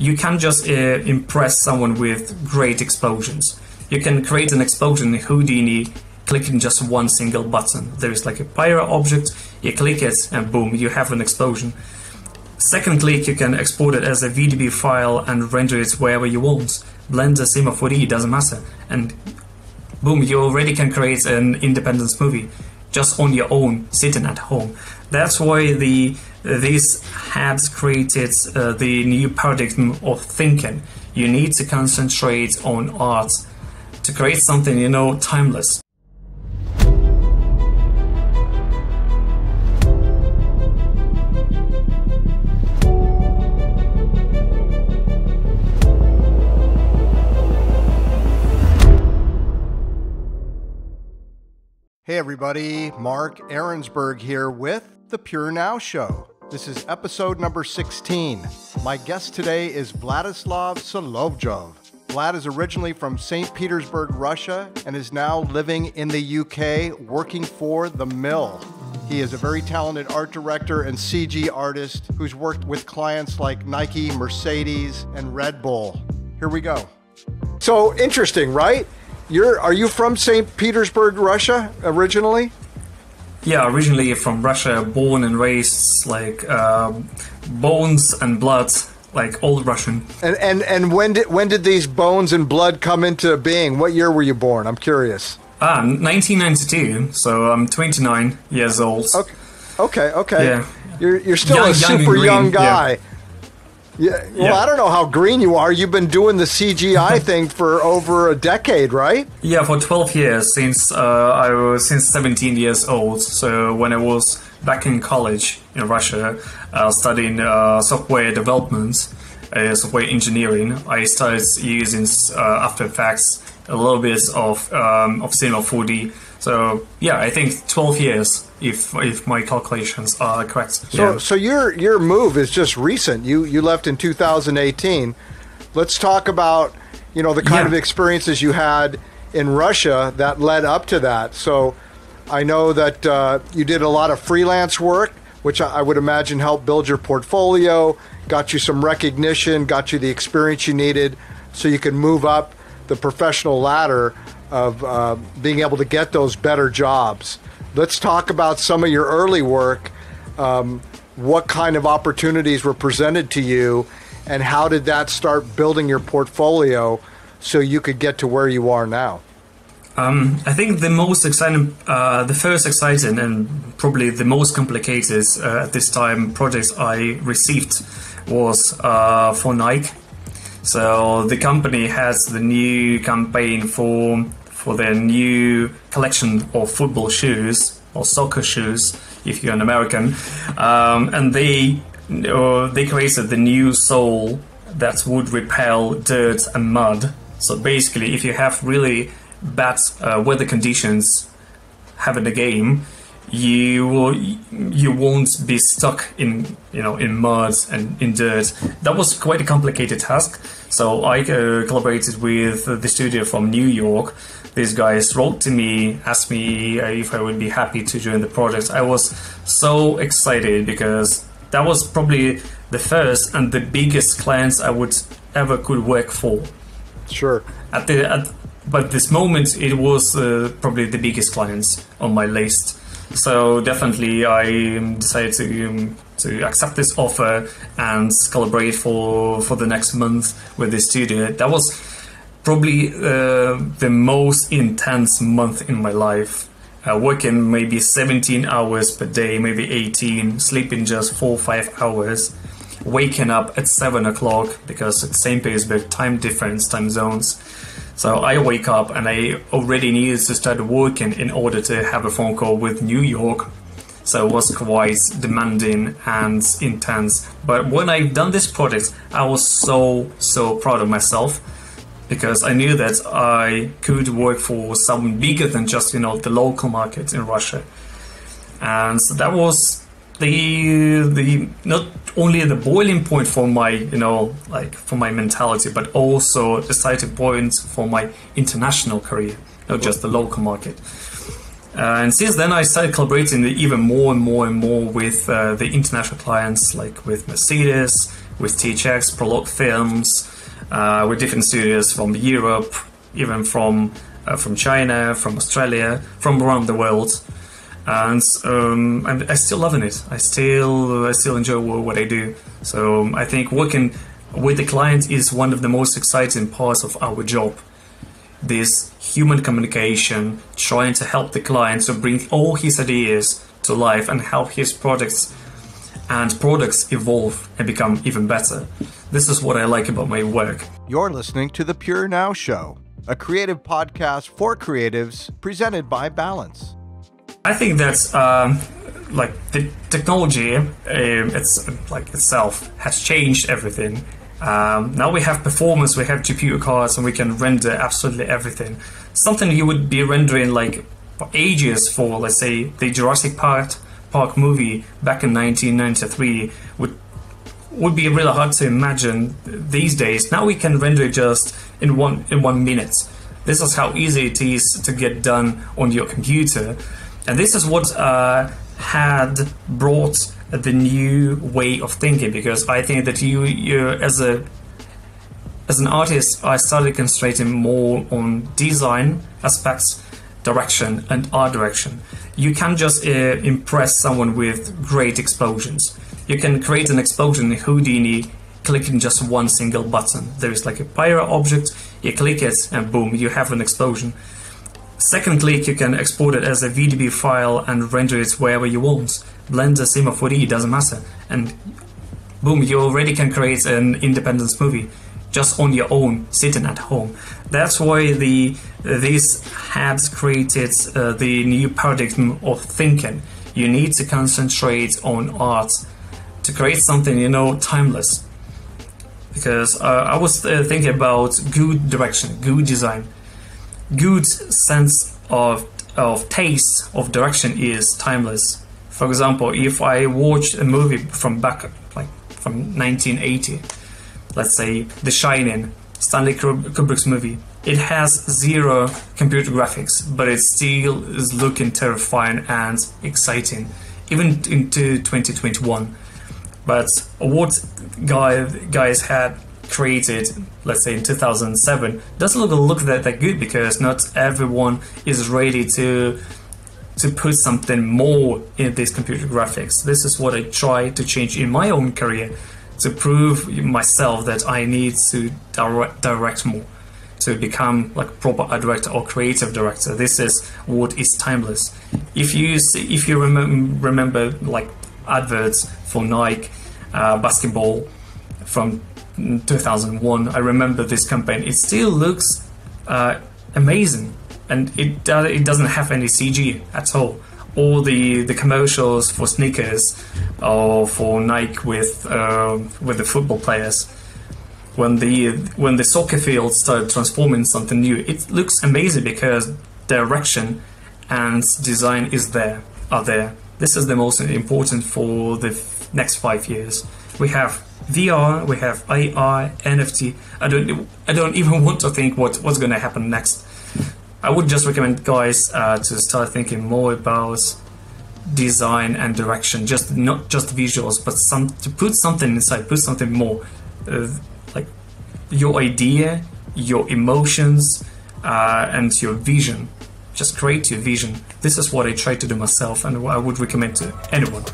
you can't just impress someone with great explosions. You can create an explosion in Houdini clicking just one single button. There is like a pyro object, you click it and boom, you have an explosion. Second click, you can export it as a VDB file and render it wherever you want. Blender, Cinema 4D, doesn't matter. And boom, you already can create an independent movie just on your own, sitting at home. That's why this has created the new paradigm of thinking. You need to concentrate on art to create something, you know, timeless. Hey everybody, Mark Arinsberg here with The Purenow Show. This is episode number 16. My guest today is Vladislav Solovjov. Vlad is originally from Saint Petersburg, Russia, and is now living in the UK working for The Mill. He is a very talented art director and CG artist who's worked with clients like Nike, Mercedes, and Red Bull. Here we go. So interesting, right? Are you from St. Petersburg, Russia, originally? Yeah, originally from Russia, born and raised, like bones and blood, like old Russian. And when did these bones and blood come into being? What year were you born? I'm curious. 1992. So I'm 29 years old. Okay. Yeah. You're still a super young guy. Yeah. Well, I don't know how green you are. You've been doing the CGI thing for over a decade, right? Yeah, for 12 years, since I was 17 years old. So when I was back in college in Russia, studying software development, software engineering, I started using After Effects, a little bit of Cinema 4D. So yeah, I think 12 years, if my calculations are correct. So your move is just recent. You left in 2018. Let's talk about the kind of experiences you had in Russia that led up to that. So I know that you did a lot of freelance work, which I would imagine helped build your portfolio, got you some recognition, got you the experience you needed, so you could move up the professional ladder of being able to get those better jobs. Let's talk about some of your early work. What kind of opportunities were presented to you, and how did that start building your portfolio so you could get to where you are now? I think the most exciting, the first exciting and probably the most complicated at this time projects I received was for Nike. So the company has the new campaign for their new collection of football shoes or soccer shoes, if you're an American, and they created the new sole that would repel dirt and mud. So basically, if you have really bad weather conditions having a game, you won't be stuck in mud and in dirt. That was quite a complicated task. So I collaborated with the studio from New York. These guys wrote to me, asked me if I would be happy to join the project. I was so excited because that was probably the first and the biggest clients I would ever could work for. Sure. But this moment, it was probably the biggest clients on my list. So definitely, I decided to accept this offer and collaborate for the next month with the studio. That was probably the most intense month in my life. Working maybe 17 hours per day, maybe 18, sleeping just 4 or 5 hours, waking up at 7 o'clock because it's Saint Petersburg, time difference, time zones. So I wake up and I already needed to start working in order to have a phone call with New York. So it was quite demanding and intense. But when I've done this project, I was so proud of myself, because I knew that I could work for someone bigger than just the local market in Russia. And so that was the not only the boiling point for my for my mentality, but also the starting point for my international career, not just the local market. And since then, I started collaborating even more and more and more with the international clients, like with Mercedes, with THX, Prologue Films, with different studios from Europe, even from China, from Australia, from around the world. And I'm still loving it. I still enjoy what I do. So I think working with the client is one of the most exciting parts of our job. This human communication, trying to help the client to bring all his ideas to life and help his products evolve and become even better. This is what I like about my work. You're listening to The Purenow Show, a creative podcast for creatives presented by Balance. I think that's the technology itself has changed everything. Now we have performance, we have GPU cards, and we can render absolutely everything. Something you would be rendering like for ages for, let's say, the Jurassic Park movie back in 1993 would be really hard to imagine these days. Now we can render it just in one minute. This is how easy it is to get done on your computer, and this is what had brought the new way of thinking, because I think that you as an artist, I started concentrating more on design aspects, direction, and art direction. You can't just impress someone with great explosions. You can create an explosion in Houdini clicking just one single button. There is like a pyro object, you click it and boom, you have an explosion. Second click, you can export it as a VDB file and render it wherever you want. Blender, Cinema 4D, doesn't matter. And boom, you already can create an independent movie just on your own, sitting at home. That's why this has created the new paradigm of thinking. You need to concentrate on art to create something, timeless. Because I was thinking about good direction, good design. Good sense of taste, of direction is timeless. For example, if I watch a movie from 1980, let's say The Shining, Stanley Kubrick's movie, it has zero computer graphics, but it still is looking terrifying and exciting, even into 2021. But what guys had created, let's say in 2007, doesn't look that good, because not everyone is ready to put something more in these computer graphics. This is what I try to change in my own career, to prove myself that I need to direct more, to become like proper art director or creative director. This is what is timeless. If you remember like adverts for Nike basketball from 2001, I remember this campaign. It still looks amazing, and it doesn't have any CG at all. All the commercials for sneakers or for Nike with the football players, when the soccer field started transforming something new, it looks amazing because direction and design are there. This is the most important for the next 5 years. We have VR, we have AR, NFT. I don't even want to think what's going to happen next. I would just recommend guys to start thinking more about design and direction, not just visuals, but to put something inside, put something more, like your idea, your emotions, and your vision. Just create your vision. This is what I try to do myself, and I would recommend to anyone.